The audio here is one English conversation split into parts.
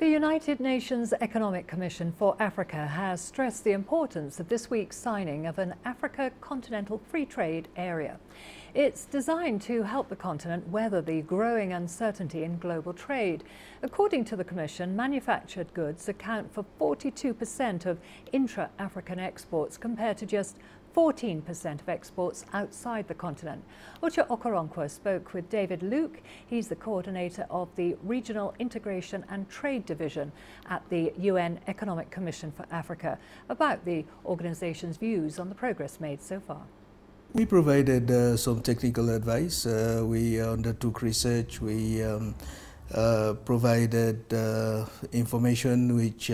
The United Nations Economic Commission for Africa has stressed the importance of this week's signing of an Africa Continental Free Trade Area. It's designed to help the continent weather the growing uncertainty in global trade. According to the Commission, manufactured goods account for 42% of intra-African exports compared to just 14% of exports outside the continent. Uche Okoronkwo spoke with David Luke. He's the coordinator of the Regional Integration and Trade Division at the UN Economic Commission for Africa about the organization's views on the progress made so far. We provided some technical advice. We undertook research. We provided information which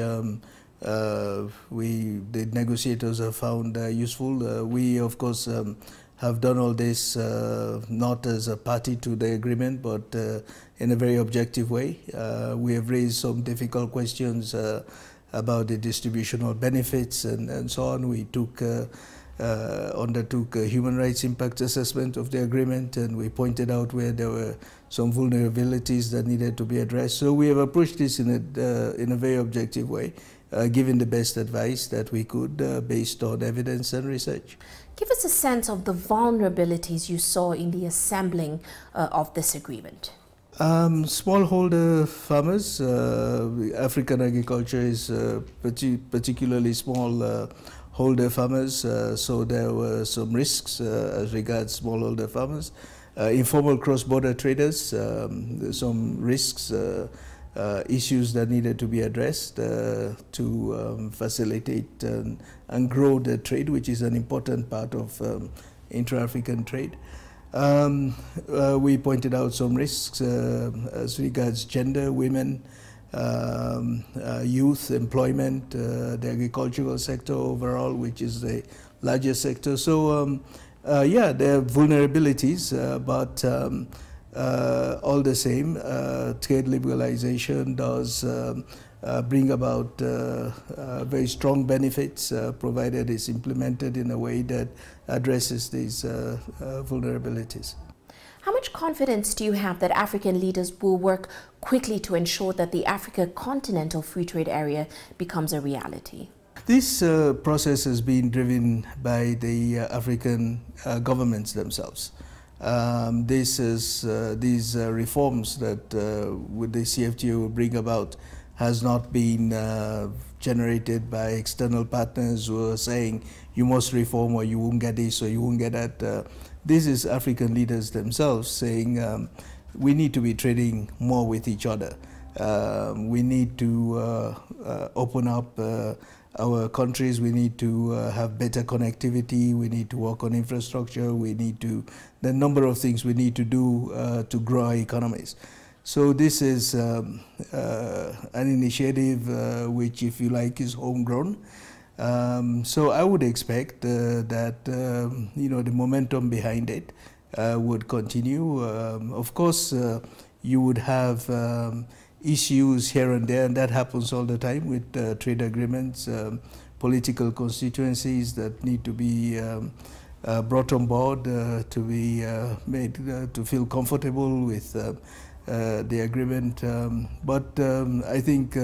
the negotiators have found useful. We, of course, have done all this not as a party to the agreement, but in a very objective way. We have raised some difficult questions about the distributional benefits and so on. We undertook a human rights impact assessment of the agreement, and we pointed out where there were some vulnerabilities that needed to be addressed. So we have approached this in a very objective way, giving the best advice that we could based on evidence and research. Give us a sense of the vulnerabilities you saw in the assembling of this agreement. Smallholder farmers, African agriculture is particularly small holder farmers, so there were some risks as regards smallholder farmers. Informal cross-border traders, some risks, issues that needed to be addressed to facilitate and grow the trade, which is an important part of intra-African trade. We pointed out some risks as regards gender, women, youth, employment, the agricultural sector overall, which is the largest sector. So, yeah, there are vulnerabilities, but all the same, trade liberalization does bring about very strong benefits, provided it's implemented in a way that addresses these vulnerabilities. How much confidence do you have that African leaders will work quickly to ensure that the Africa Continental Free Trade Area becomes a reality? This process has been driven by the African governments themselves. These reforms that with the CFTA will bring about has not been generated by external partners who are saying you must reform or you won't get this or you won't get that. This is African leaders themselves saying we need to be trading more with each other. We need to open up our countries. We need to have better connectivity. We need to work on infrastructure. We need to, the number of things we need to do to grow our economies. So this is an initiative which, if you like, is homegrown. So I would expect that you know, the momentum behind it would continue. Of course, you would have issues here and there, and that happens all the time with trade agreements, political constituencies that need to be brought on board to be made to feel comfortable with the agreement. But I think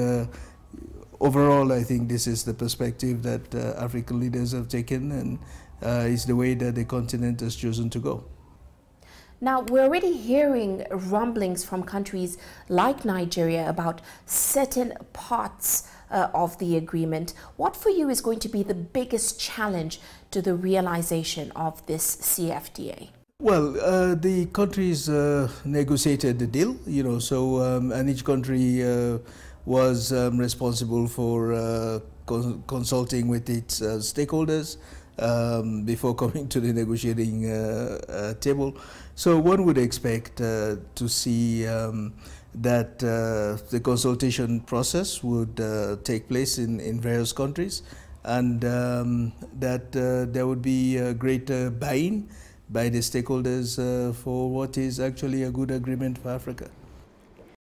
overall, I think this is the perspective that African leaders have taken, and is the way that the continent has chosen to go. Now, we're already hearing rumblings from countries like Nigeria about certain parts of the agreement. What for you is going to be the biggest challenge to the realization of this CFTA? Well, the countries negotiated the deal, you know, so and each country was responsible for consulting with its stakeholders before coming to the negotiating table. So one would expect to see that the consultation process would take place in various countries, and that there would be a greater buy-in by the stakeholders for what is actually a good agreement for Africa.